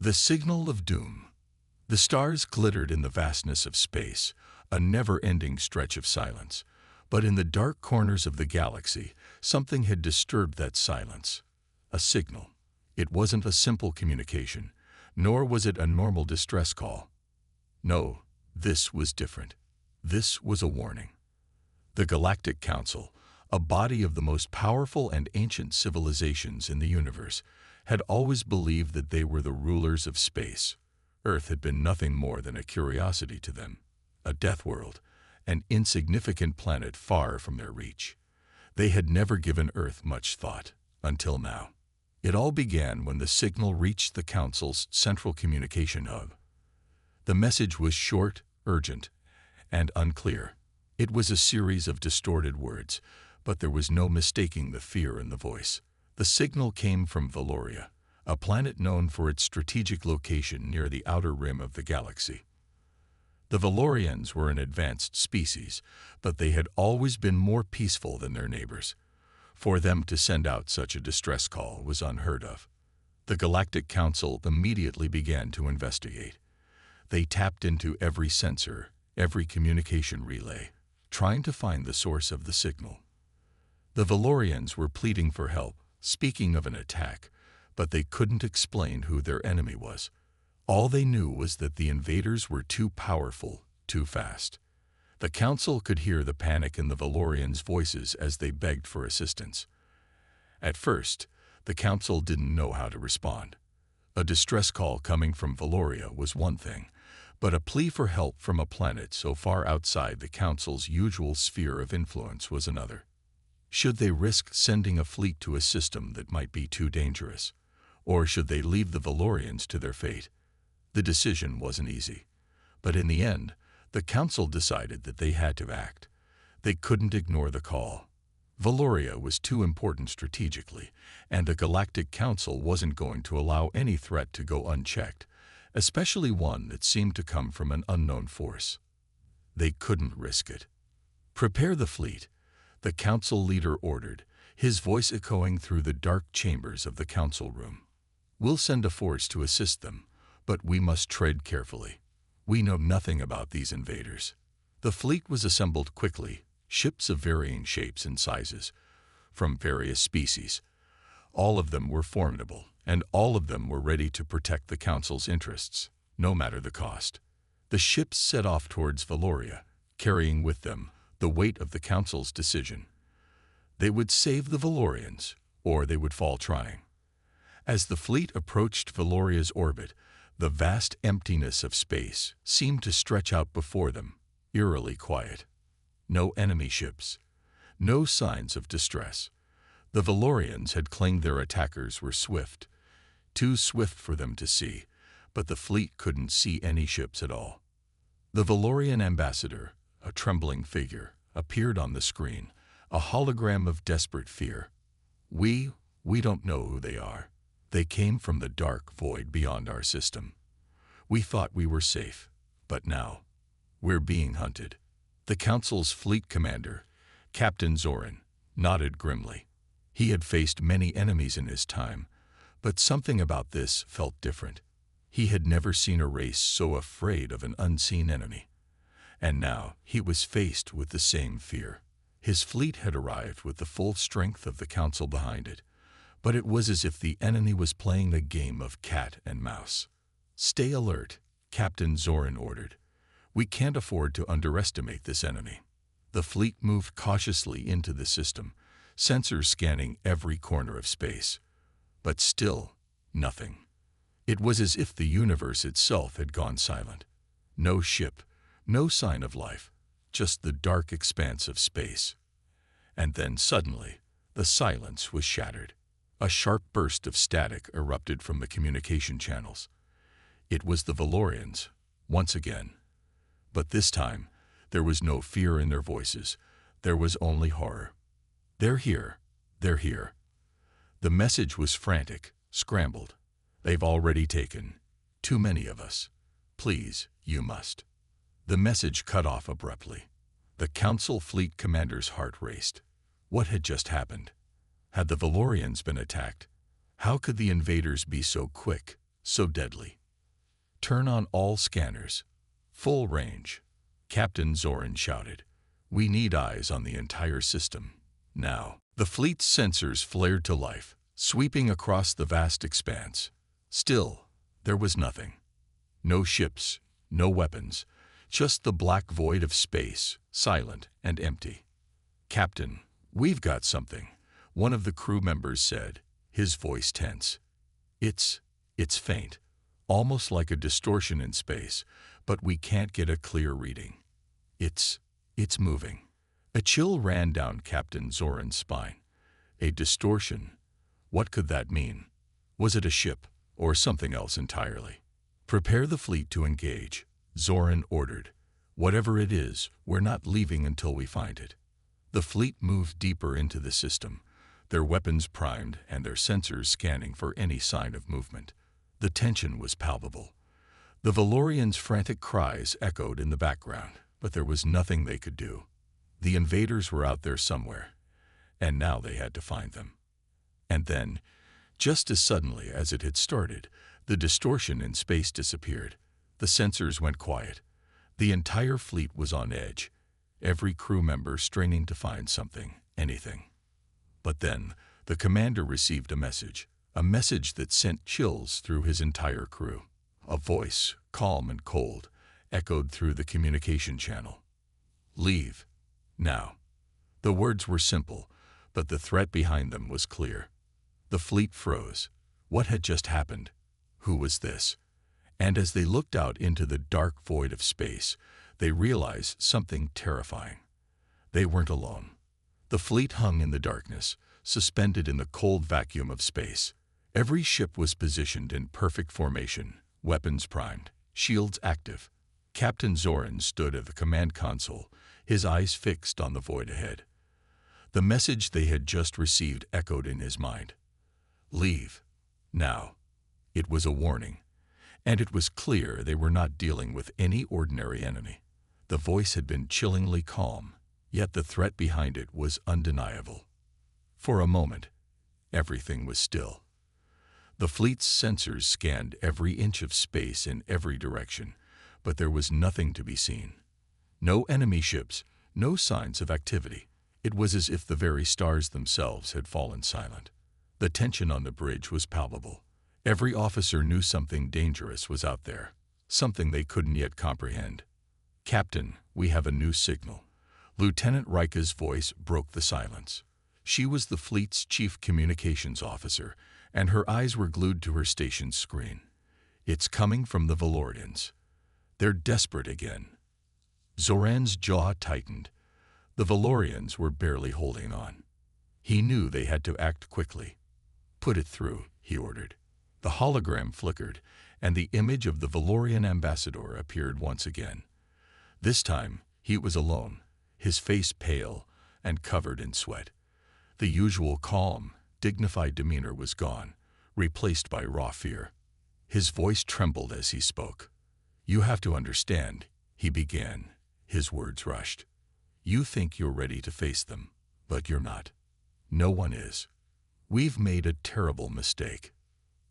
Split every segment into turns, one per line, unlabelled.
The signal of doom. The stars glittered in the vastness of space, a never-ending stretch of silence. But in the dark corners of the galaxy, something had disturbed that silence. A signal. It wasn't a simple communication, nor was it a normal distress call. No, this was different. This was a warning. The Galactic Council, a body of the most powerful and ancient civilizations in the universe, had always believed that they were the rulers of space. Earth had been nothing more than a curiosity to them, a death world, an insignificant planet far from their reach. They had never given Earth much thought, until now. It all began when the signal reached the Council's central communication hub. The message was short, urgent, and unclear. It was a series of distorted words, but there was no mistaking the fear in the voice. The signal came from Valoria, a planet known for its strategic location near the outer rim of the galaxy. The Valorians were an advanced species, but they had always been more peaceful than their neighbors. For them to send out such a distress call was unheard of. The Galactic Council immediately began to investigate. They tapped into every sensor, every communication relay, trying to find the source of the signal. The Valorians were pleading for help, speaking of an attack, but they couldn't explain who their enemy was. All they knew was that the invaders were too powerful, too fast. The Council could hear the panic in the Valorians' voices as they begged for assistance. At first, the Council didn't know how to respond. A distress call coming from Valoria was one thing, but a plea for help from a planet so far outside the Council's usual sphere of influence was another. Should they risk sending a fleet to a system that might be too dangerous? Or should they leave the Valorians to their fate? The decision wasn't easy. But in the end, the Council decided that they had to act. They couldn't ignore the call. Valoria was too important strategically, and the Galactic Council wasn't going to allow any threat to go unchecked, especially one that seemed to come from an unknown force. They couldn't risk it. "Prepare the fleet," the Council leader ordered, his voice echoing through the dark chambers of the Council room. "We'll send a force to assist them, but we must tread carefully. We know nothing about these invaders." The fleet was assembled quickly, ships of varying shapes and sizes, from various species. All of them were formidable, and all of them were ready to protect the Council's interests, no matter the cost. The ships set off towards Valoria, carrying with them the weight of the Council's decision. They would save the Valorians, or they would fall trying. As the fleet approached Valoria's orbit, the vast emptiness of space seemed to stretch out before them, eerily quiet. No enemy ships, no signs of distress. The Valorians had claimed their attackers were swift, too swift for them to see, but the fleet couldn't see any ships at all. The Valorian ambassador, a trembling figure, appeared on the screen, a hologram of desperate fear. We don't know who they are. They came from the dark void beyond our system. We thought we were safe, but now we're being hunted." The Council's fleet commander, Captain Zoran, nodded grimly. He had faced many enemies in his time, but something about this felt different. He had never seen a race so afraid of an unseen enemy. And now he was faced with the same fear. His fleet had arrived with the full strength of the Council behind it, but it was as if the enemy was playing a game of cat and mouse. "Stay alert," Captain Zoran ordered. "We can't afford to underestimate this enemy." The fleet moved cautiously into the system, sensors scanning every corner of space. But still, nothing. It was as if the universe itself had gone silent. No ship, no sign of life, just the dark expanse of space. And then suddenly, the silence was shattered. A sharp burst of static erupted from the communication channels. It was the Valorians, once again. But this time, there was no fear in their voices. There was only horror. "They're here. They're here." The message was frantic, scrambled. "They've already taken too many of us. Please, you must." The message cut off abruptly. The Council fleet commander's heart raced. What had just happened? Had the Valorians been attacked? How could the invaders be so quick, so deadly. "Turn on all scanners. Full range," Captain Zoran shouted. "We need eyes on the entire system. Now." The fleet's sensors flared to life, sweeping across the vast expanse. Still, there was nothing. No ships, no weapons, just the black void of space, silent and empty. "Captain, we've got something," one of the crew members said, his voice tense. It's faint, almost like a distortion in space, but we can't get a clear reading. It's moving." A chill ran down Captain Zoran's spine. A distortion? What could that mean? Was it a ship, or something else entirely? "Prepare the fleet to engage," Zoran ordered. "Whatever it is, we're not leaving until we find it." The fleet moved deeper into the system, their weapons primed and their sensors scanning for any sign of movement. The tension was palpable. The Valorians' frantic cries echoed in the background, but there was nothing they could do. The invaders were out there somewhere, and now they had to find them. And then, just as suddenly as it had started, the distortion in space disappeared. The sensors went quiet. The entire fleet was on edge, every crew member straining to find something, anything. But then, the commander received a message that sent chills through his entire crew. A voice, calm and cold, echoed through the communication channel. "Leave. Now." The words were simple, but the threat behind them was clear. The fleet froze. What had just happened? Who was this? And as they looked out into the dark void of space, they realized something terrifying. They weren't alone. The fleet hung in the darkness, suspended in the cold vacuum of space. Every ship was positioned in perfect formation, weapons primed, shields active. Captain Zoran stood at the command console, his eyes fixed on the void ahead. The message they had just received echoed in his mind. "Leave. Now." It was a warning, and it was clear they were not dealing with any ordinary enemy. The voice had been chillingly calm, yet the threat behind it was undeniable. For a moment, everything was still. The fleet's sensors scanned every inch of space in every direction, but there was nothing to be seen. No enemy ships, no signs of activity. It was as if the very stars themselves had fallen silent. The tension on the bridge was palpable. Every officer knew something dangerous was out there, something they couldn't yet comprehend. "Captain, we have a new signal." Lieutenant Rika's voice broke the silence. She was the fleet's chief communications officer, and her eyes were glued to her station's screen. "It's coming from the Valorians. They're desperate again." Zoran's jaw tightened. The Valorians were barely holding on. He knew they had to act quickly. "Put it through," he ordered. The hologram flickered, and the image of the Valorian ambassador appeared once again. This time, he was alone, his face pale and covered in sweat. The usual calm, dignified demeanor was gone, replaced by raw fear. His voice trembled as he spoke. "You have to understand," he began. His words rushed. "You think you're ready to face them, but you're not. No one is. We've made a terrible mistake."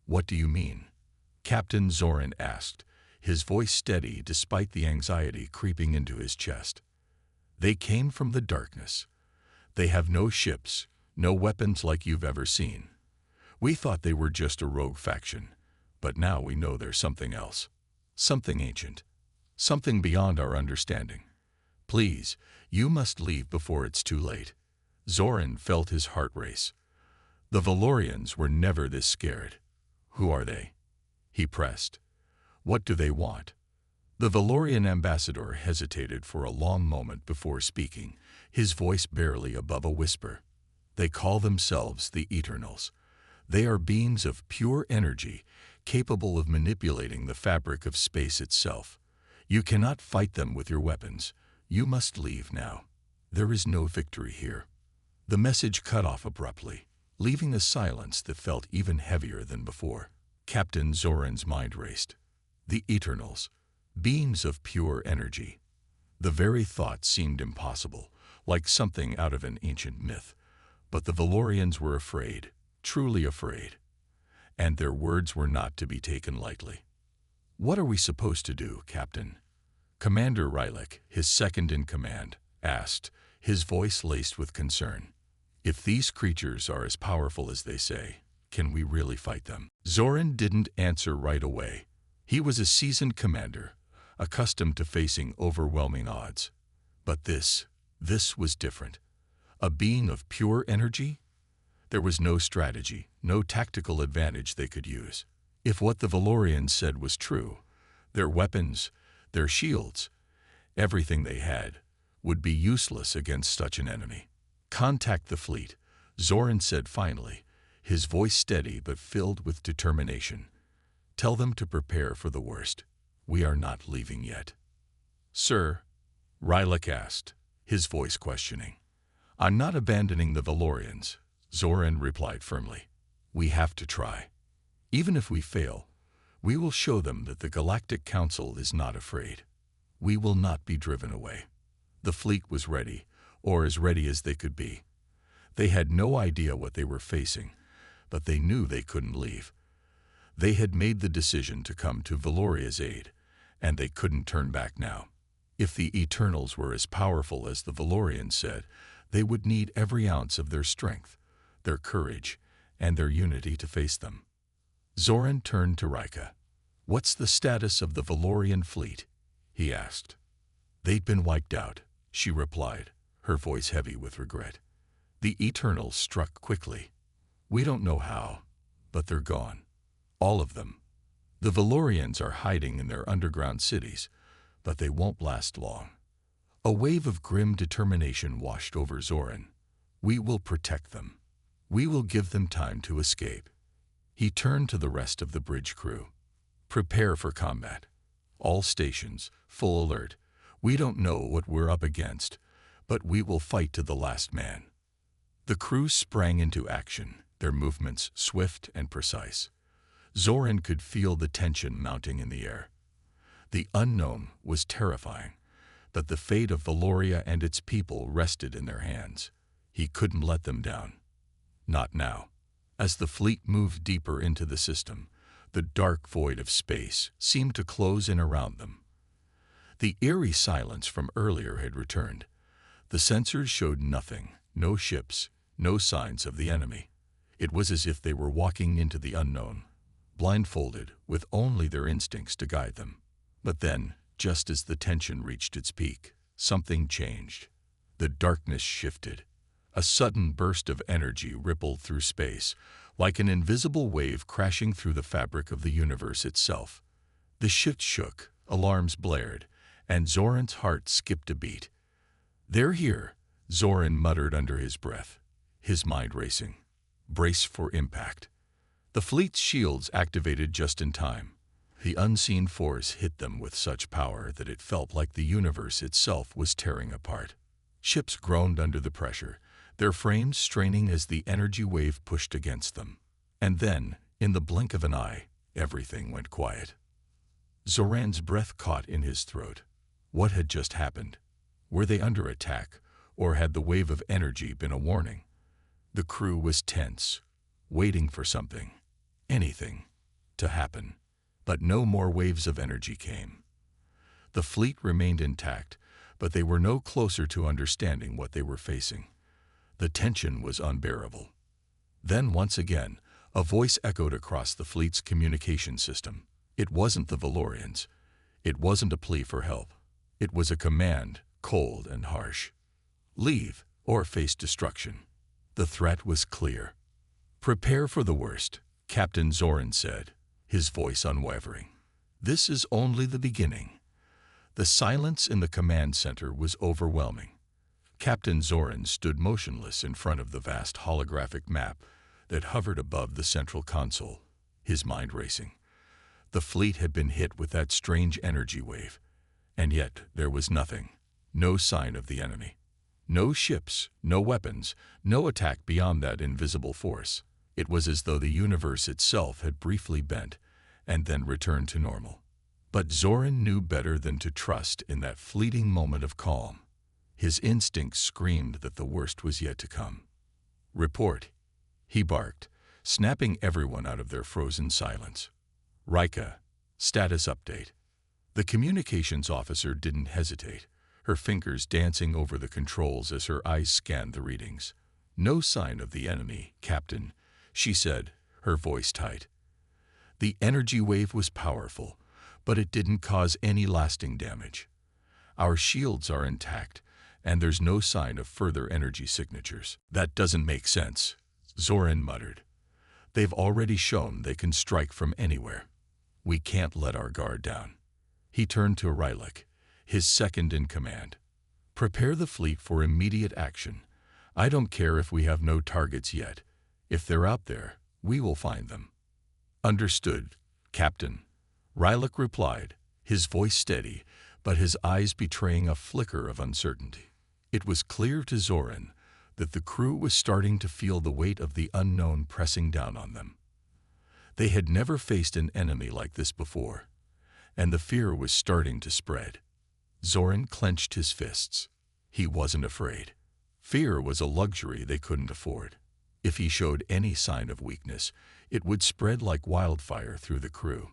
"What do you mean?" Captain Zoran asked, his voice steady despite the anxiety creeping into his chest. "They came from the darkness. They have no ships, no weapons like you've ever seen. We thought they were just a rogue faction, but now we know they're something else. Something ancient. Something beyond our understanding. Please, you must leave before it's too late." Zoran felt his heart race. The Valorians were never this scared. "Who are they?" he pressed. "What do they want?" The Valorian ambassador hesitated for a long moment before speaking, his voice barely above a whisper. "They call themselves the Eternals. They are beings of pure energy, capable of manipulating the fabric of space itself. You cannot fight them with your weapons. You must leave now. There is no victory here." The message cut off abruptly, leaving a silence that felt even heavier than before. Captain Zoran's mind raced. The Eternals, beings of pure energy. The very thought seemed impossible, like something out of an ancient myth. But the Valorians were afraid, truly afraid. and their words were not to be taken lightly. "What are we supposed to do, Captain?" Commander Rylek, his second-in-command, asked, his voice laced with concern. "If these creatures are as powerful as they say, can we really fight them?" Zoran didn't answer right away. He was a seasoned commander, accustomed to facing overwhelming odds. But this was different. A being of pure energy? There was no strategy, no tactical advantage they could use. If what the Valorians said was true, their weapons, their shields, everything they had, would be useless against such an enemy. "Contact the fleet," Zoran said finally, his voice steady but filled with determination. "Tell them to prepare for the worst. We are not leaving yet." "Sir?" Rylek asked, his voice questioning. "I'm not abandoning the Valorians," Zoran replied firmly. "We have to try. Even if we fail, we will show them that the Galactic Council is not afraid. We will not be driven away." The fleet was ready, or as ready as they could be. They had no idea what they were facing, but they knew they couldn't leave. They had made the decision to come to Valoria's aid, and they couldn't turn back now. If the Eternals were as powerful as the Valorians said, they would need every ounce of their strength, their courage, and their unity to face them. Zoran turned to Rika. "What's the status of the Valorian fleet?" he asked. "They'd been wiped out," she replied, her voice heavy with regret. "The Eternals struck quickly. We don't know how, but they're gone. All of them. The Valorians are hiding in their underground cities, but they won't last long." A wave of grim determination washed over Zoran. "We will protect them. We will give them time to escape." He turned to the rest of the bridge crew. "Prepare for combat. All stations, full alert. We don't know what we're up against, but we will fight to the last man." The crew sprang into action, their movements swift and precise. Zoran could feel the tension mounting in the air. The unknown was terrifying, but the fate of Valoria and its people rested in their hands. He couldn't let them down. Not now. As the fleet moved deeper into the system, the dark void of space seemed to close in around them. The eerie silence from earlier had returned. The sensors showed nothing, no ships, no signs of the enemy. It was as if they were walking into the unknown, blindfolded, with only their instincts to guide them. But then, just as the tension reached its peak, something changed. The darkness shifted. A sudden burst of energy rippled through space, like an invisible wave crashing through the fabric of the universe itself. The shift shook, alarms blared, and Zoran's heart skipped a beat. "They're here," Zoran muttered under his breath, his mind racing. Brace for impact. The fleet's shields activated just in time. The unseen force hit them with such power that it felt like the universe itself was tearing apart. Ships groaned under the pressure, their frames straining as the energy wave pushed against them. And then, in the blink of an eye, everything went quiet. Zoran's breath caught in his throat. What had just happened? Were they under attack, or had the wave of energy been a warning? The crew was tense, waiting for something, anything, to happen. But no more waves of energy came. The fleet remained intact, but they were no closer to understanding what they were facing. The tension was unbearable. Then once again, a voice echoed across the fleet's communication system. It wasn't the Valorians. It wasn't a plea for help. It was a command, cold and harsh. "Leave, or face destruction." The threat was clear. "Prepare for the worst," Captain Zoran said, his voice unwavering. "This is only the beginning." The silence in the command center was overwhelming. Captain Zoran stood motionless in front of the vast holographic map that hovered above the central console, his mind racing. The fleet had been hit with that strange energy wave, and yet there was nothing, no sign of the enemy. No ships, no weapons, no attack beyond that invisible force. It was as though the universe itself had briefly bent and then returned to normal. But Zoran knew better than to trust in that fleeting moment of calm. His instincts screamed that the worst was yet to come. "Report," he barked, snapping everyone out of their frozen silence. Rika, status update. The communications officer didn't hesitate, her fingers dancing over the controls as her eyes scanned the readings. No sign of the enemy, Captain, she said, her voice tight. The energy wave was powerful, but it didn't cause any lasting damage. Our shields are intact, and there's no sign of further energy signatures. That doesn't make sense, Zoran muttered. They've already shown they can strike from anywhere. We can't let our guard down. He turned to Rylak, his second in command. Prepare the fleet for immediate action. I don't care if we have no targets yet. If they're out there, we will find them. Understood, Captain, Rylak replied, his voice steady, but his eyes betraying a flicker of uncertainty. It was clear to Zoran that the crew was starting to feel the weight of the unknown pressing down on them. They had never faced an enemy like this before, and the fear was starting to spread. Zoran clenched his fists. He wasn't afraid. Fear was a luxury they couldn't afford. If he showed any sign of weakness, it would spread like wildfire through the crew.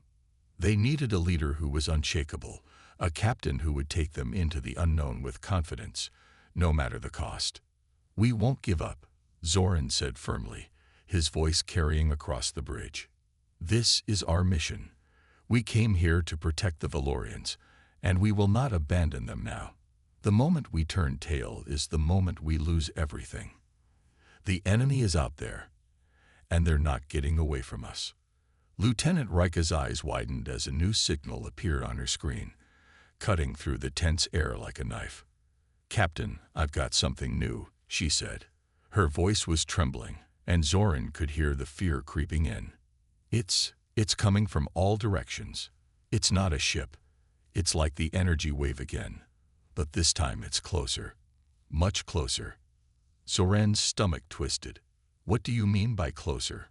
They needed a leader who was unshakable, a captain who would take them into the unknown with confidence, no matter the cost. We won't give up, Zoran said firmly, his voice carrying across the bridge. This is our mission. We came here to protect the Valorians, and we will not abandon them now. The moment we turn tail is the moment we lose everything. The enemy is out there, and they're not getting away from us. Lieutenant Rika's eyes widened as a new signal appeared on her screen, cutting through the tense air like a knife. Captain, I've got something new, she said. Her voice was trembling, and Zoran could hear the fear creeping in. It's coming from all directions. It's not a ship. It's like the energy wave again. But this time it's closer. Much closer. Zoran's stomach twisted. What do you mean by closer?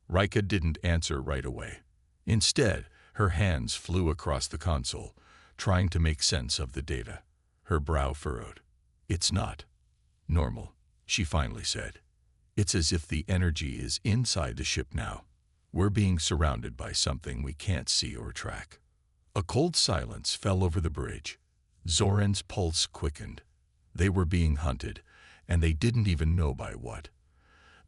Rika didn't answer right away. Instead, her hands flew across the console, trying to make sense of the data. Her brow furrowed. It's not normal, she finally said. It's as if the energy is inside the ship now. We're being surrounded by something we can't see or track. A cold silence fell over the bridge. Zoran's pulse quickened. They were being hunted, and they didn't even know by what.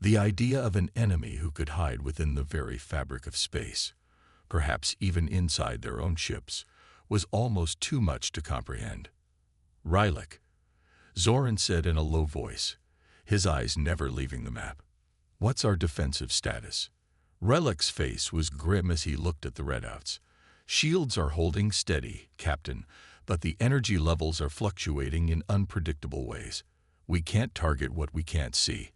The idea of an enemy who could hide within the very fabric of space, perhaps even inside their own ships, was almost too much to comprehend. Rylak, Zoran said in a low voice, his eyes never leaving the map. What's our defensive status? Rylak's face was grim as he looked at the readouts. Shields are holding steady, Captain, but the energy levels are fluctuating in unpredictable ways. We can't target what we can't see,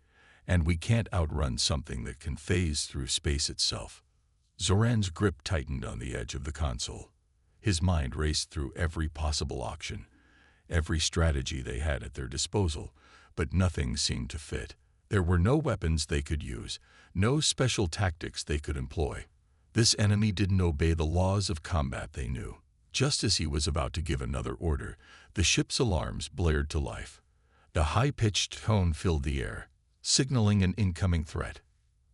and we can't outrun something that can phase through space itself. Zoran's grip tightened on the edge of the console. His mind raced through every possible option, every strategy they had at their disposal, but nothing seemed to fit. There were no weapons they could use, no special tactics they could employ. This enemy didn't obey the laws of combat they knew. Just as he was about to give another order, the ship's alarms blared to life. A high-pitched tone filled the air, signaling an incoming threat.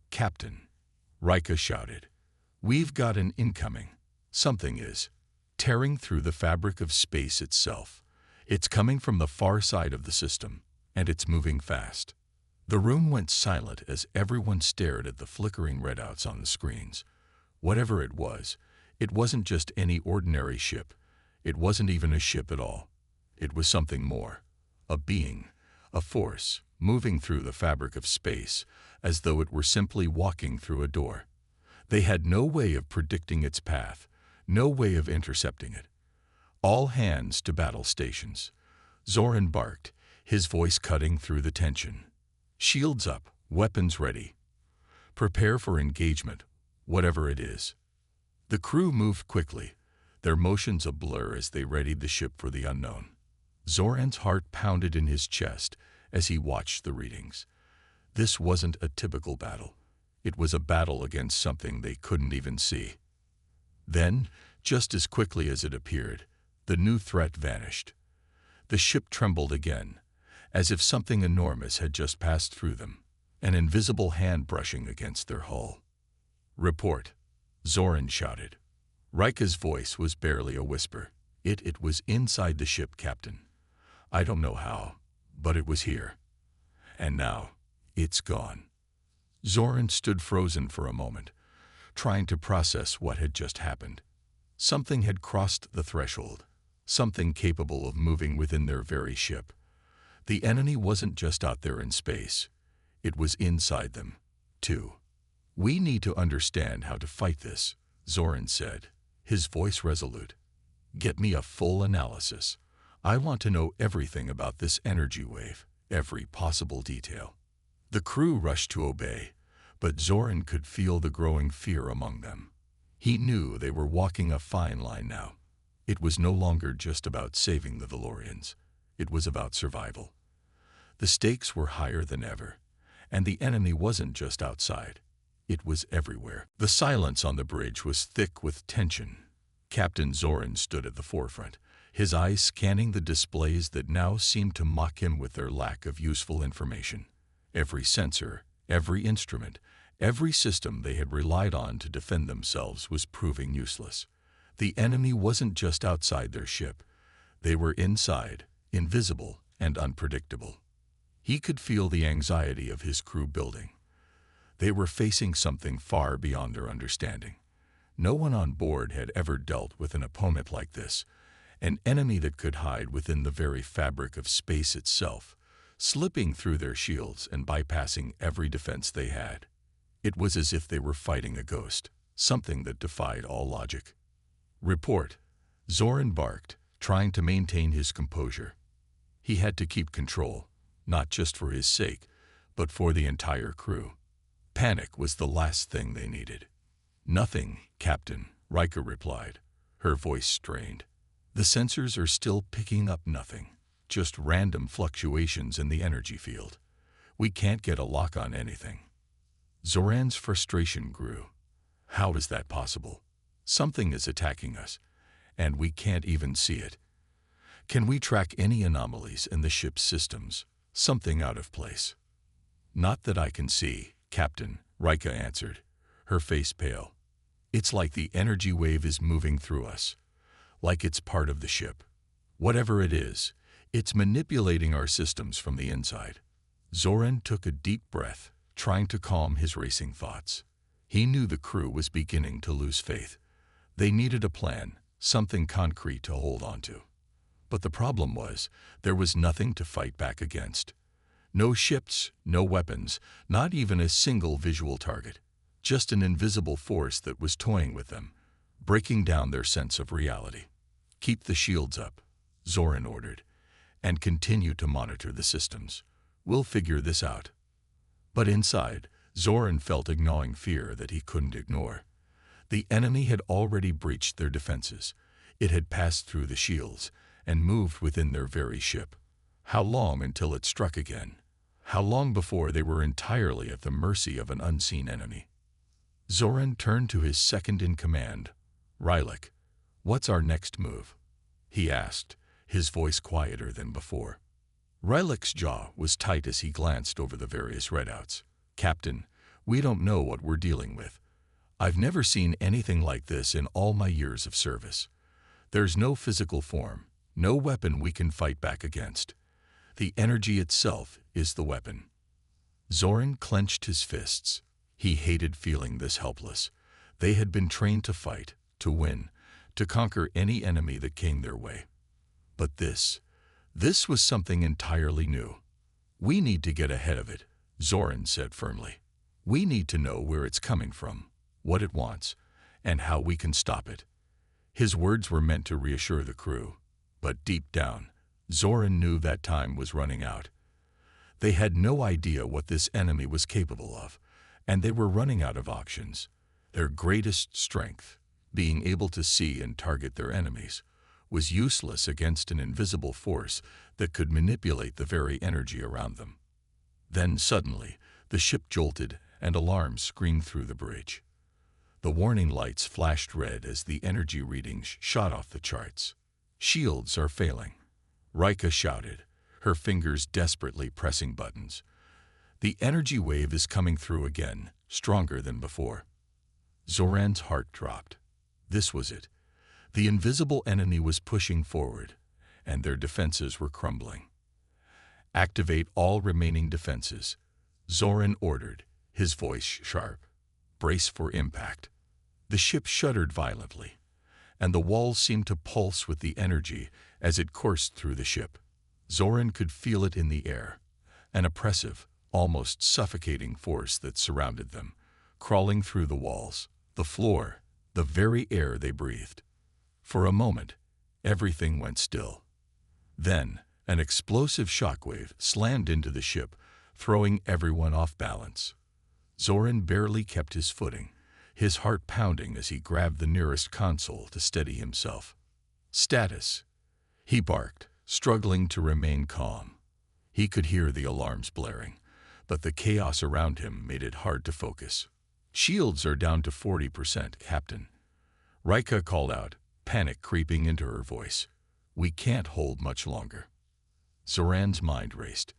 Captain, Rika shouted. We've got an incoming. Something is tearing through the fabric of space itself. It's coming from the far side of the system, and it's moving fast. The room went silent as everyone stared at the flickering readouts on the screens. Whatever it wasn't just any ordinary ship. It wasn't even a ship at all. It was something more. A being, a force, moving through the fabric of space, as though it were simply walking through a door. They had no way of predicting its path, no way of intercepting it. All hands to battle stations. Zoran barked, his voice cutting through the tension. Shields up, weapons ready. Prepare for engagement, whatever it is. The crew moved quickly, their motions a blur as they readied the ship for the unknown. Zoran's heart pounded in his chest as he watched the readings. This wasn't a typical battle. It was a battle against something they couldn't even see. Then, just as quickly as it appeared, the new threat vanished. The ship trembled again, as if something enormous had just passed through them. an invisible hand brushing against their hull. "Report," Zoran shouted. Rika's voice was barely a whisper. It was inside the ship, Captain. I don't know how, but it was here. And now, it's gone." Zoran stood frozen for a moment, trying to process what had just happened. Something had crossed the threshold, something capable of moving within their very ship. The enemy wasn't just out there in space. It was inside them, too. "We need to understand how to fight this," Zoran said, his voice resolute. "Get me a full analysis. I want to know everything about this energy wave, every possible detail." The crew rushed to obey, but Zoran could feel the growing fear among them. He knew they were walking a fine line now. It was no longer just about saving the Valorians. It was about survival. The stakes were higher than ever, and the enemy wasn't just outside. It was everywhere. The silence on the bridge was thick with tension. Captain Zoran stood at the forefront, his eyes scanning the displays that now seemed to mock him with their lack of useful information. Every sensor, every instrument, every system they had relied on to defend themselves was proving useless. The enemy wasn't just outside their ship. They were inside, invisible and unpredictable. He could feel the anxiety of his crew building. They were facing something far beyond their understanding. No one on board had ever dealt with an opponent like this, an enemy that could hide within the very fabric of space itself, slipping through their shields and bypassing every defense they had. It was as if they were fighting a ghost, something that defied all logic. "Report," Zoran barked, trying to maintain his composure. He had to keep control, not just for his sake, but for the entire crew. Panic was the last thing they needed. "Nothing, Captain," Rika replied, her voice strained. "The sensors are still picking up nothing, just random fluctuations in the energy field. We can't get a lock on anything." Zoran's frustration grew. "How is that possible? Something is attacking us, and we can't even see it. Can we track any anomalies in the ship's systems? Something out of place?" "Not that I can see, Captain," Rika answered, her face pale. "It's like the energy wave is moving through us, like it's part of the ship. Whatever it is, it's manipulating our systems from the inside." Zoran took a deep breath, trying to calm his racing thoughts. He knew the crew was beginning to lose faith. They needed a plan, something concrete to hold on to. But the problem was, there was nothing to fight back against. No ships, no weapons, not even a single visual target. Just an invisible force that was toying with them, breaking down their sense of reality. "Keep the shields up," Zoran ordered, "and continue to monitor the systems. We'll figure this out." But inside, Zoran felt a gnawing fear that he couldn't ignore. The enemy had already breached their defenses. It had passed through the shields and moved within their very ship. How long until it struck again? How long before they were entirely at the mercy of an unseen enemy? Zoran turned to his second-in-command, Rylak. "What's our next move?" he asked, his voice quieter than before. Rylak's jaw was tight as he glanced over the various readouts. "Captain, we don't know what we're dealing with. I've never seen anything like this in all my years of service. There's no physical form, no weapon we can fight back against. The energy itself is the weapon." Zoran clenched his fists. He hated feeling this helpless. They had been trained to fight, to win, to conquer any enemy that came their way. But this was something entirely new. "We need to get ahead of it," Zoran said firmly. "We need to know where it's coming from, what it wants, and how we can stop it." His words were meant to reassure the crew, but deep down, Zoran knew that time was running out. They had no idea what this enemy was capable of, and they were running out of options. Their greatest strength, being able to see and target their enemies, was useless against an invisible force that could manipulate the very energy around them. Then suddenly, the ship jolted and alarms screamed through the bridge. The warning lights flashed red as the energy readings shot off the charts. "Shields are failing," Rika shouted, her fingers desperately pressing buttons. The energy wave is coming through again, stronger than before. Zoran's heart dropped. This was it. The invisible enemy was pushing forward, and their defenses were crumbling. Activate all remaining defenses, Zoran ordered, his voice sharp. Brace for impact. The ship shuddered violently, and the walls seemed to pulse with the energy as it coursed through the ship. Zoran could feel it in the air, an oppressive, almost suffocating force that surrounded them, crawling through the walls, the floor, the very air they breathed. For a moment, everything went still. Then, an explosive shockwave slammed into the ship, throwing everyone off balance. Zoran barely kept his footing, his heart pounding as he grabbed the nearest console to steady himself. Status, he barked, struggling to remain calm. He could hear the alarms blaring, but the chaos around him made it hard to focus. Shields are down to 40%, Captain. Rika called out, panic creeping into her voice. We can't hold much longer. Zoran's mind raced.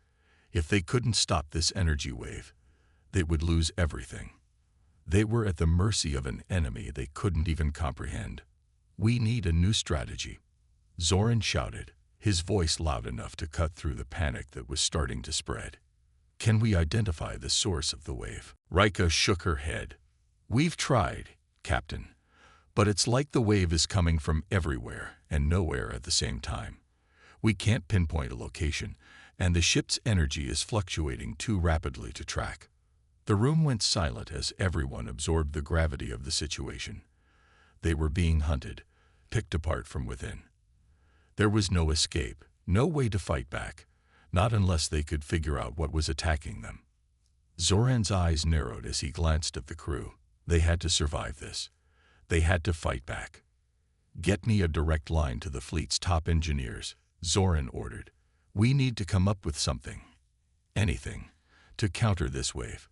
If they couldn't stop this energy wave, they would lose everything. They were at the mercy of an enemy they couldn't even comprehend. We need a new strategy, Zoran shouted, his voice loud enough to cut through the panic that was starting to spread. Can we identify the source of the wave? Rika shook her head. We've tried, Captain, but it's like the wave is coming from everywhere and nowhere at the same time. We can't pinpoint a location, and the ship's energy is fluctuating too rapidly to track. The room went silent as everyone absorbed the gravity of the situation. They were being hunted, picked apart from within. There was no escape, no way to fight back, not unless they could figure out what was attacking them. Zoran's eyes narrowed as he glanced at the crew. They had to survive this. They had to fight back. Get me a direct line to the fleet's top engineers, Zoran ordered. We need to come up with something, anything, to counter this wave.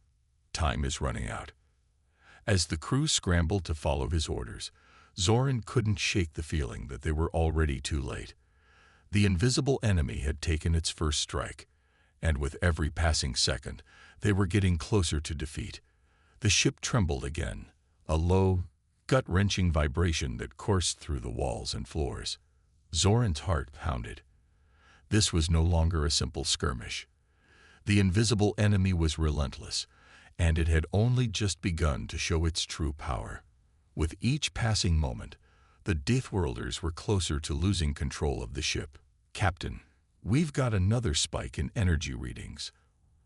Time is running out. As the crew scrambled to follow his orders, Zoran couldn't shake the feeling that they were already too late. The invisible enemy had taken its first strike, and with every passing second, they were getting closer to defeat. The ship trembled again, a low, gut-wrenching vibration that coursed through the walls and floors. Zoran's heart pounded. This was no longer a simple skirmish. The invisible enemy was relentless, and it had only just begun to show its true power. With each passing moment, the Deathworlders were closer to losing control of the ship. Captain, we've got another spike in energy readings.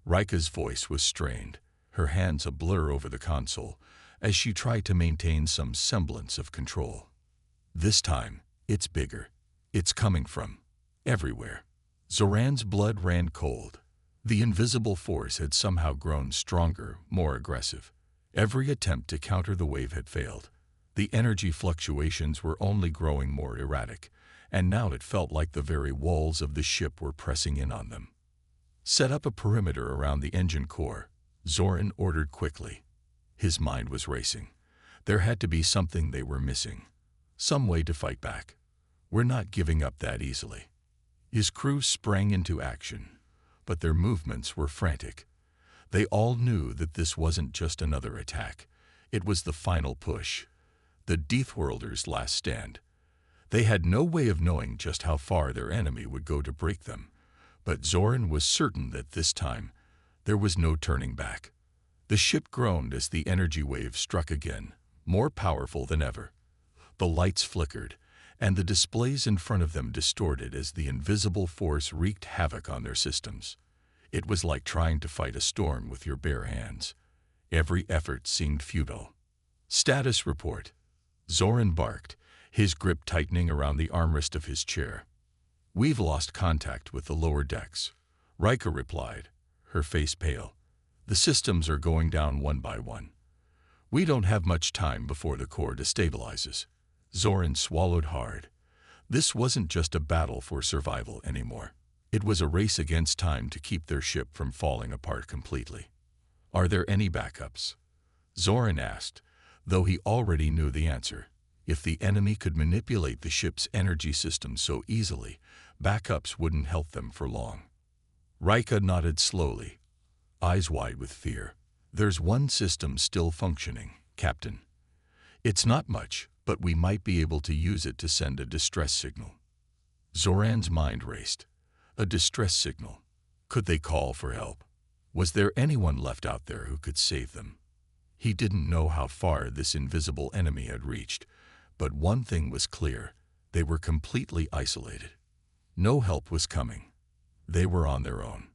Rika's voice was strained, her hands a blur over the console, as she tried to maintain some semblance of control. This time, it's bigger. It's coming from everywhere. Zoran's blood ran cold. The invisible force had somehow grown stronger, more aggressive. Every attempt to counter the wave had failed. The energy fluctuations were only growing more erratic, and now it felt like the very walls of the ship were pressing in on them. Set up a perimeter around the engine core, Zoran ordered quickly. His mind was racing. There had to be something they were missing, some way to fight back. We're not giving up that easily. His crew sprang into action, but their movements were frantic. They all knew that this wasn't just another attack. It was the final push, the Deathworlders' last stand. They had no way of knowing just how far their enemy would go to break them, but Zoran was certain that this time there was no turning back. The ship groaned as the energy wave struck again, more powerful than ever. The lights flickered, and the displays in front of them distorted as the invisible force wreaked havoc on their systems. It was like trying to fight a storm with your bare hands. Every effort seemed futile. Status report. Zoran barked, his grip tightening around the armrest of his chair. We've lost contact with the lower decks. Rika replied, her face pale. The systems are going down one by one. We don't have much time before the core destabilizes. Zoran swallowed hard. This wasn't just a battle for survival anymore. It was a race against time to keep their ship from falling apart completely. Are there any backups? Zoran asked, though he already knew the answer. If the enemy could manipulate the ship's energy system so easily, backups wouldn't help them for long. Rika nodded slowly. eyes wide with fear. "There's one system still functioning, Captain. It's not much, but we might be able to use it to send a distress signal." Zoran's mind raced. A distress signal. Could they call for help? Was there anyone left out there who could save them? He didn't know how far this invisible enemy had reached, but one thing was clear: they were completely isolated. No help was coming. They were on their own.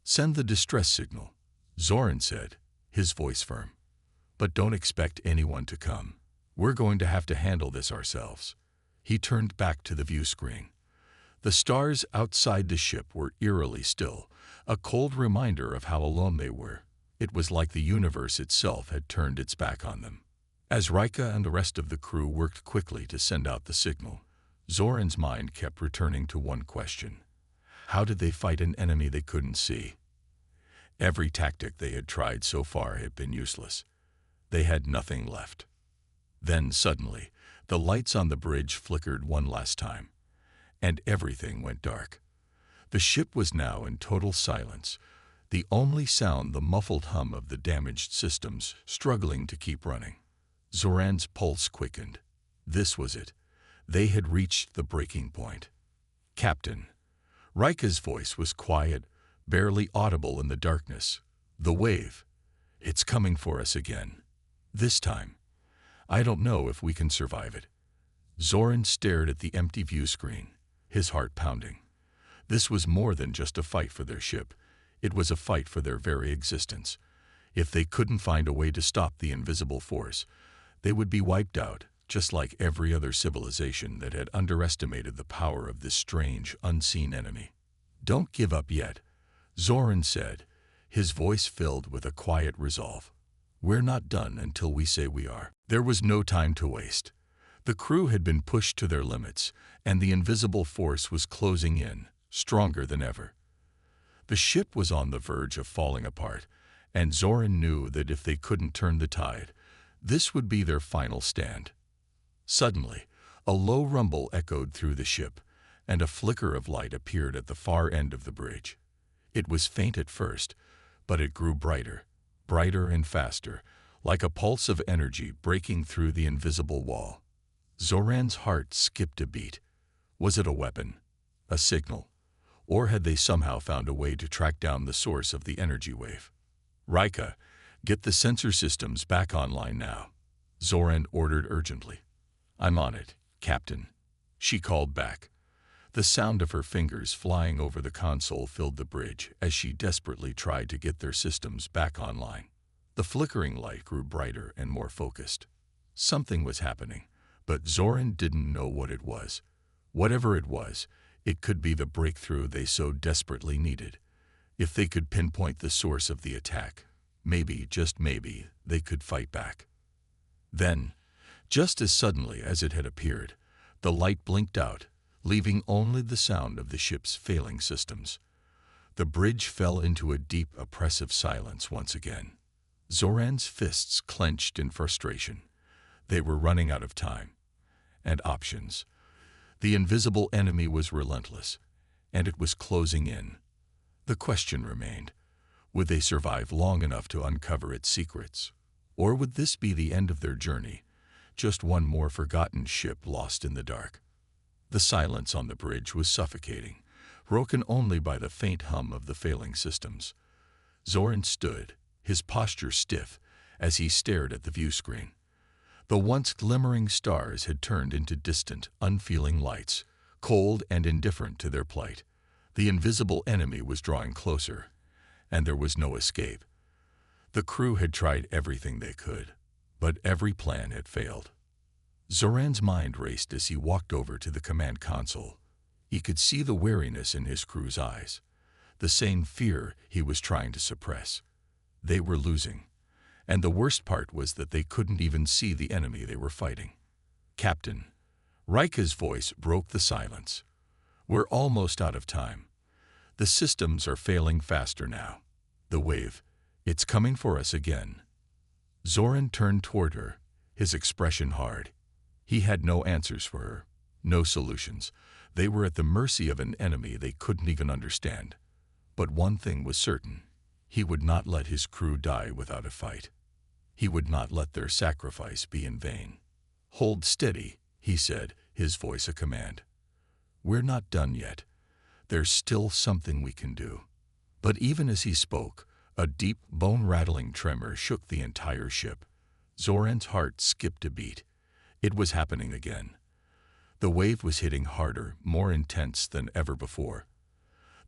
"Send the distress signal," Zoran said, his voice firm. "But don't expect anyone to come. We're going to have to handle this ourselves." He turned back to the view screen. The stars outside the ship were eerily still, a cold reminder of how alone they were. It was like the universe itself had turned its back on them. As Rika and the rest of the crew worked quickly to send out the signal, Zoran's mind kept returning to one question: how did they fight an enemy they couldn't see? Every tactic they had tried so far had been useless. They had nothing left. Then suddenly, the lights on the bridge flickered one last time, and everything went dark. The ship was now in total silence, the only sound the muffled hum of the damaged systems struggling to keep running. Zoran's pulse quickened. This was it. They had reached the breaking point. "Captain." Rika's voice was quiet, barely audible in the darkness. "The wave. It's coming for us again. This time. I don't know if we can survive it." Zoran stared at the empty view screen, his heart pounding. This was more than just a fight for their ship. It was a fight for their very existence. If they couldn't find a way to stop the invisible force, they would be wiped out, just like every other civilization that had underestimated the power of this strange, unseen enemy. "Don't give up yet," Zoran said, his voice filled with a quiet resolve. "We're not done until we say we are." There was no time to waste. The crew had been pushed to their limits, and the invisible force was closing in, stronger than ever. The ship was on the verge of falling apart, and Zoran knew that if they couldn't turn the tide, this would be their final stand. Suddenly, a low rumble echoed through the ship, and a flicker of light appeared at the far end of the bridge. It was faint at first, but it grew brighter, brighter and faster, like a pulse of energy breaking through the invisible wall. Zoran's heart skipped a beat. Was it a weapon? A signal? Or had they somehow found a way to track down the source of the energy wave? "Rika, get the sensor systems back online now," Zoran ordered urgently. "I'm on it, Captain," she called back. The sound of her fingers flying over the console filled the bridge as she desperately tried to get their systems back online. The flickering light grew brighter and more focused. Something was happening, but Zoran didn't know what it was. Whatever it was, it could be the breakthrough they so desperately needed. If they could pinpoint the source of the attack, maybe, just maybe, they could fight back. Then, just as suddenly as it had appeared, the light blinked out, leaving only the sound of the ship's failing systems. The bridge fell into a deep, oppressive silence once again. Zoran's fists clenched in frustration. They were running out of time and options. The invisible enemy was relentless, and it was closing in. The question remained: would they survive long enough to uncover its secrets? Or would this be the end of their journey, just one more forgotten ship lost in the dark? The silence on the bridge was suffocating, broken only by the faint hum of the failing systems. Zoran stood, his posture stiff, as he stared at the view screen. The once glimmering stars had turned into distant, unfeeling lights, cold and indifferent to their plight. The invisible enemy was drawing closer, and there was no escape. The crew had tried everything they could, but every plan had failed. Zoran's mind raced as he walked over to the command console. He could see the weariness in his crew's eyes, the same fear he was trying to suppress. They were losing, and the worst part was that they couldn't even see the enemy they were fighting. "Captain," Rika's voice broke the silence. "We're almost out of time. The systems are failing faster now. The wave, it's coming for us again." Zoran turned toward her, his expression hard. He had no answers for her, no solutions. They were at the mercy of an enemy they couldn't even understand. But one thing was certain: He would not let his crew die without a fight. He would not let their sacrifice be in vain. "Hold steady," he said, his voice a command. "We're not done yet. There's still something we can do." But even as he spoke, a deep, bone-rattling tremor shook the entire ship. Zoran's heart skipped a beat. It was happening again. The wave was hitting harder, more intense than ever before.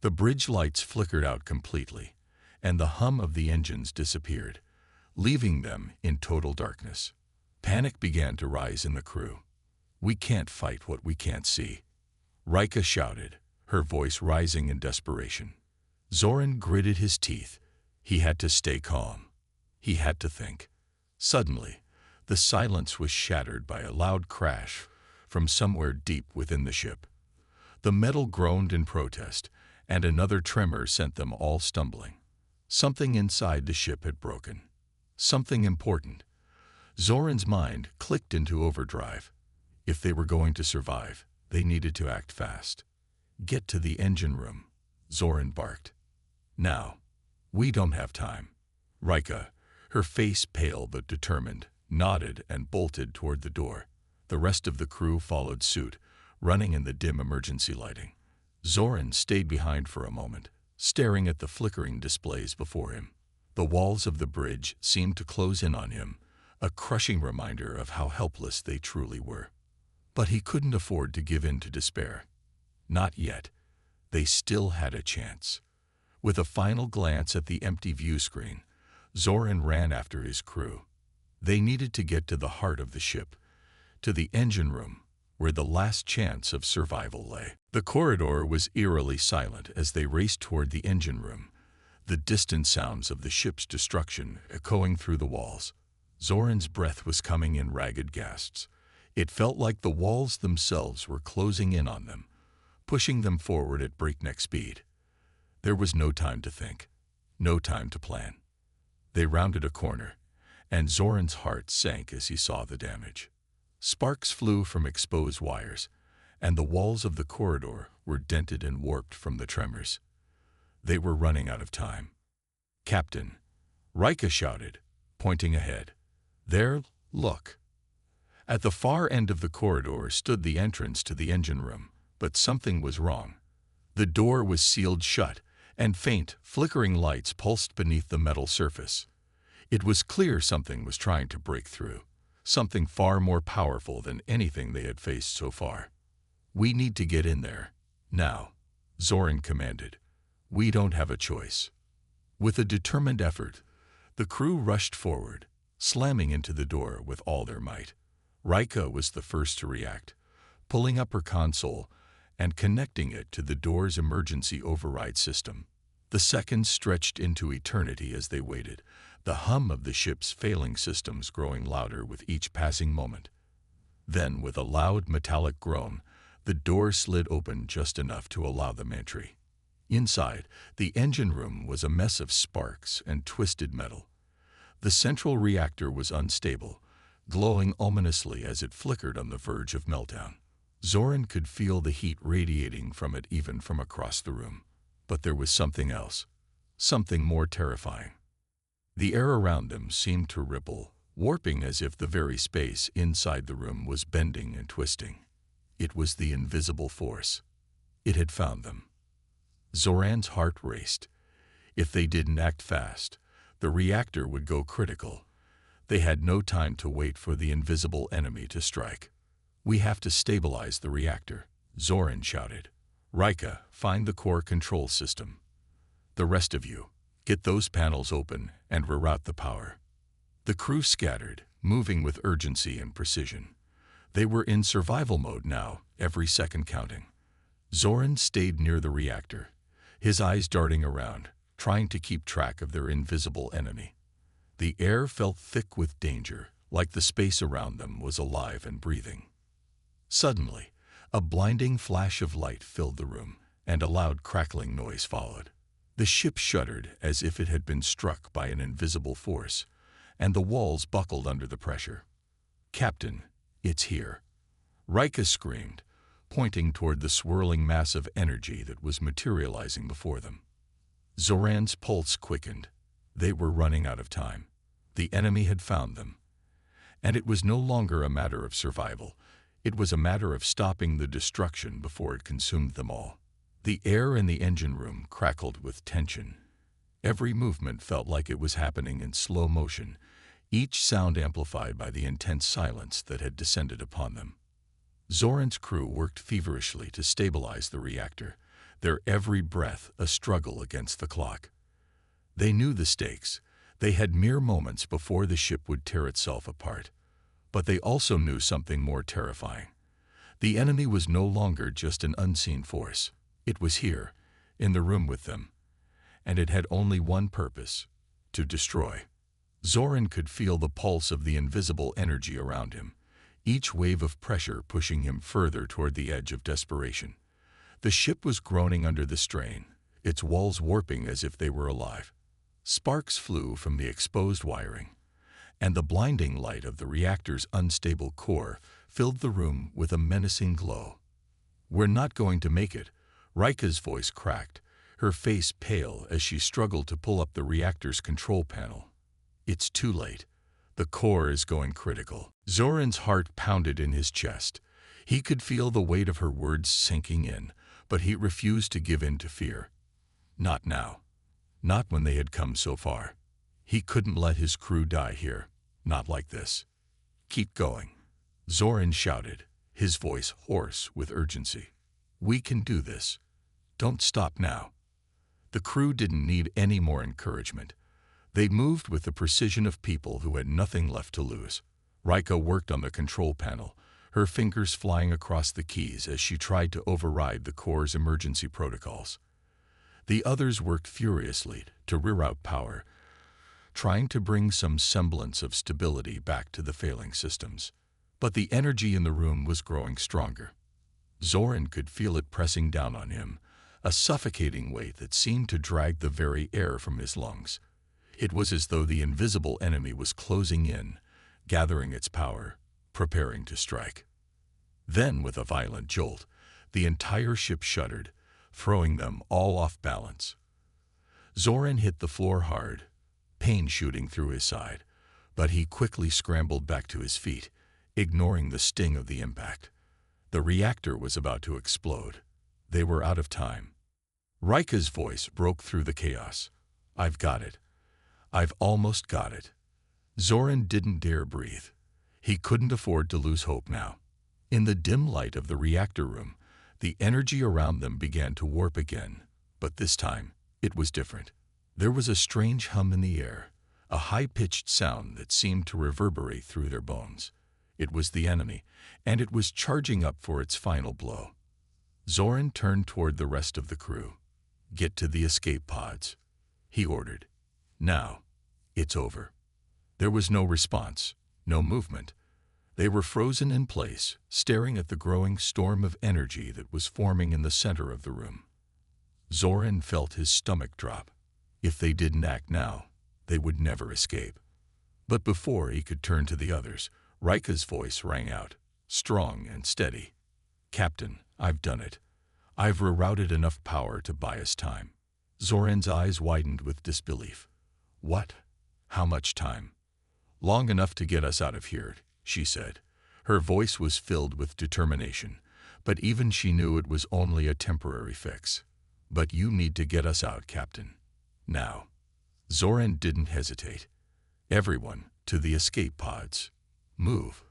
The bridge lights flickered out completely, and the hum of the engines disappeared, leaving them in total darkness. Panic began to rise in the crew. "We can't fight what we can't see," Rika shouted, her voice rising in desperation. Zoran gritted his teeth. He had to stay calm. He had to think. Suddenly, the silence was shattered by a loud crash from somewhere deep within the ship. The metal groaned in protest, and another tremor sent them all stumbling. Something inside the ship had broken. Something important. Zoran's mind clicked into overdrive. If they were going to survive, they needed to act fast. "Get to the engine room," Zoran barked. "Now. We don't have time." Rika, her face pale but determined, nodded and bolted toward the door. The rest of the crew followed suit, running in the dim emergency lighting. Zoran stayed behind for a moment, staring at the flickering displays before him. The walls of the bridge seemed to close in on him, a crushing reminder of how helpless they truly were. But he couldn't afford to give in to despair. Not yet. They still had a chance. With a final glance at the empty view screen, Zoran ran after his crew. They needed to get to the heart of the ship, to the engine room, where the last chance of survival lay. The corridor was eerily silent as they raced toward the engine room, the distant sounds of the ship's destruction echoing through the walls. Zoran's breath was coming in ragged gasps. It felt like the walls themselves were closing in on them, pushing them forward at breakneck speed. There was no time to think, no time to plan. They rounded a corner, and Zoran's heart sank as he saw the damage. Sparks flew from exposed wires, and the walls of the corridor were dented and warped from the tremors. They were running out of time. "Captain," Rika shouted, pointing ahead. "There, look." At the far end of the corridor stood the entrance to the engine room, but something was wrong. The door was sealed shut, and faint, flickering lights pulsed beneath the metal surface. It was clear something was trying to break through, something far more powerful than anything they had faced so far. "We need to get in there, now," Zoran commanded. "We don't have a choice." With a determined effort, the crew rushed forward, slamming into the door with all their might. Rika was the first to react, pulling up her console and connecting it to the door's emergency override system. The seconds stretched into eternity as they waited, the hum of the ship's failing systems growing louder with each passing moment. Then, with a loud metallic groan, the door slid open just enough to allow them entry. Inside, the engine room was a mess of sparks and twisted metal. The central reactor was unstable, glowing ominously as it flickered on the verge of meltdown. Zoran could feel the heat radiating from it even from across the room. But there was something else, something more terrifying. The air around them seemed to ripple, warping as if the very space inside the room was bending and twisting. It was the invisible force. It had found them. Zoran's heart raced. If they didn't act fast, the reactor would go critical. They had no time to wait for the invisible enemy to strike. "We have to stabilize the reactor," Zoran shouted. "Rika, find the core control system. The rest of you, get those panels open and reroute the power." The crew scattered, moving with urgency and precision. They were in survival mode now, every second counting. Zoran stayed near the reactor, his eyes darting around, trying to keep track of their invisible enemy. The air felt thick with danger, like the space around them was alive and breathing. Suddenly, a blinding flash of light filled the room, and a loud crackling noise followed. The ship shuddered as if it had been struck by an invisible force, and the walls buckled under the pressure. "Captain, it's here," Rika screamed, pointing toward the swirling mass of energy that was materializing before them. Zoran's pulse quickened. They were running out of time. The enemy had found them. And it was no longer a matter of survival. It was a matter of stopping the destruction before it consumed them all. The air in the engine room crackled with tension. Every movement felt like it was happening in slow motion, each sound amplified by the intense silence that had descended upon them. Zoran's crew worked feverishly to stabilize the reactor, their every breath a struggle against the clock. They knew the stakes. They had mere moments before the ship would tear itself apart. But they also knew something more terrifying. The enemy was no longer just an unseen force. It was here, in the room with them. And it had only one purpose: to destroy. Zoran could feel the pulse of the invisible energy around him, each wave of pressure pushing him further toward the edge of desperation. The ship was groaning under the strain, its walls warping as if they were alive. Sparks flew from the exposed wiring, and the blinding light of the reactor's unstable core filled the room with a menacing glow. "We're not going to make it," Rika's voice cracked, her face pale as she struggled to pull up the reactor's control panel. "It's too late. The core is going critical." Zoran's heart pounded in his chest. He could feel the weight of her words sinking in, but he refused to give in to fear. Not now. Not when they had come so far. He couldn't let his crew die here. Not like this. "Keep going," Zoran shouted, his voice hoarse with urgency. "We can do this. Don't stop now." The crew didn't need any more encouragement. They moved with the precision of people who had nothing left to lose. Rika worked on the control panel, her fingers flying across the keys as she tried to override the core's emergency protocols. The others worked furiously to reroute power, trying to bring some semblance of stability back to the failing systems. But the energy in the room was growing stronger. Zoran could feel it pressing down on him, a suffocating weight that seemed to drag the very air from his lungs. It was as though the invisible enemy was closing in, gathering its power, preparing to strike. Then, with a violent jolt, the entire ship shuddered, throwing them all off balance. Zoran hit the floor hard, pain shooting through his side, but he quickly scrambled back to his feet, ignoring the sting of the impact. The reactor was about to explode. They were out of time. Rika's voice broke through the chaos. "I've got it. I've almost got it." Zoran didn't dare breathe. He couldn't afford to lose hope now. In the dim light of the reactor room, the energy around them began to warp again, but this time it was different. There was a strange hum in the air, a high-pitched sound that seemed to reverberate through their bones. It was the enemy, and it was charging up for its final blow. Zoran turned toward the rest of the crew. "Get to the escape pods," he ordered. "Now, it's over." There was no response, no movement. They were frozen in place, staring at the growing storm of energy that was forming in the center of the room. Zoran felt his stomach drop. If they didn't act now, they would never escape. But before he could turn to the others, Rika's voice rang out, strong and steady. "Captain, I've done it. I've rerouted enough power to buy us time." Zoran's eyes widened with disbelief. "What? How much time?" "Long enough to get us out of here," she said. Her voice was filled with determination, but even she knew it was only a temporary fix. "But you need to get us out, Captain. Now." Zoran didn't hesitate. "Everyone, to the escape pods. Move."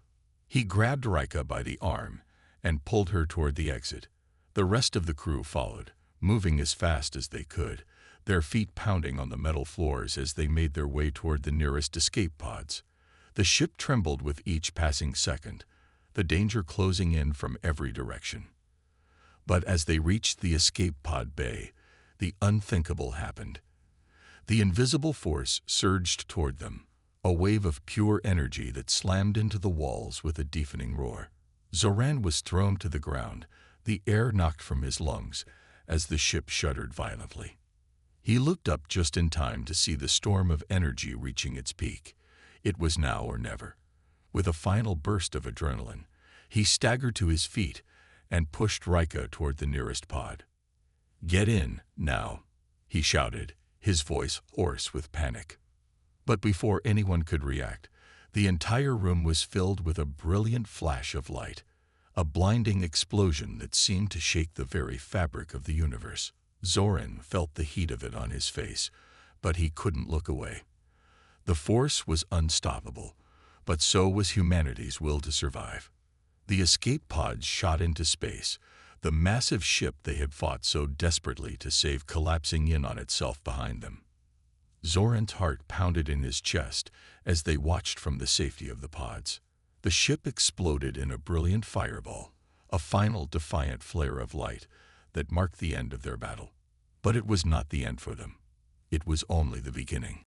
He grabbed Rika by the arm and pulled her toward the exit. The rest of the crew followed, moving as fast as they could, their feet pounding on the metal floors as they made their way toward the nearest escape pods. The ship trembled with each passing second, the danger closing in from every direction. But as they reached the escape pod bay, the unthinkable happened. The invisible force surged toward them, a wave of pure energy that slammed into the walls with a deafening roar. Zoran was thrown to the ground, the air knocked from his lungs as the ship shuddered violently. He looked up just in time to see the storm of energy reaching its peak. It was now or never. With a final burst of adrenaline, he staggered to his feet and pushed Rika toward the nearest pod. "Get in, now," he shouted, his voice hoarse with panic. But before anyone could react, the entire room was filled with a brilliant flash of light, a blinding explosion that seemed to shake the very fabric of the universe. Zoran felt the heat of it on his face, but he couldn't look away. The force was unstoppable, but so was humanity's will to survive. The escape pods shot into space, the massive ship they had fought so desperately to save collapsing in on itself behind them. Zoran's heart pounded in his chest as they watched from the safety of the pods. The ship exploded in a brilliant fireball, a final defiant flare of light that marked the end of their battle. But it was not the end for them. It was only the beginning.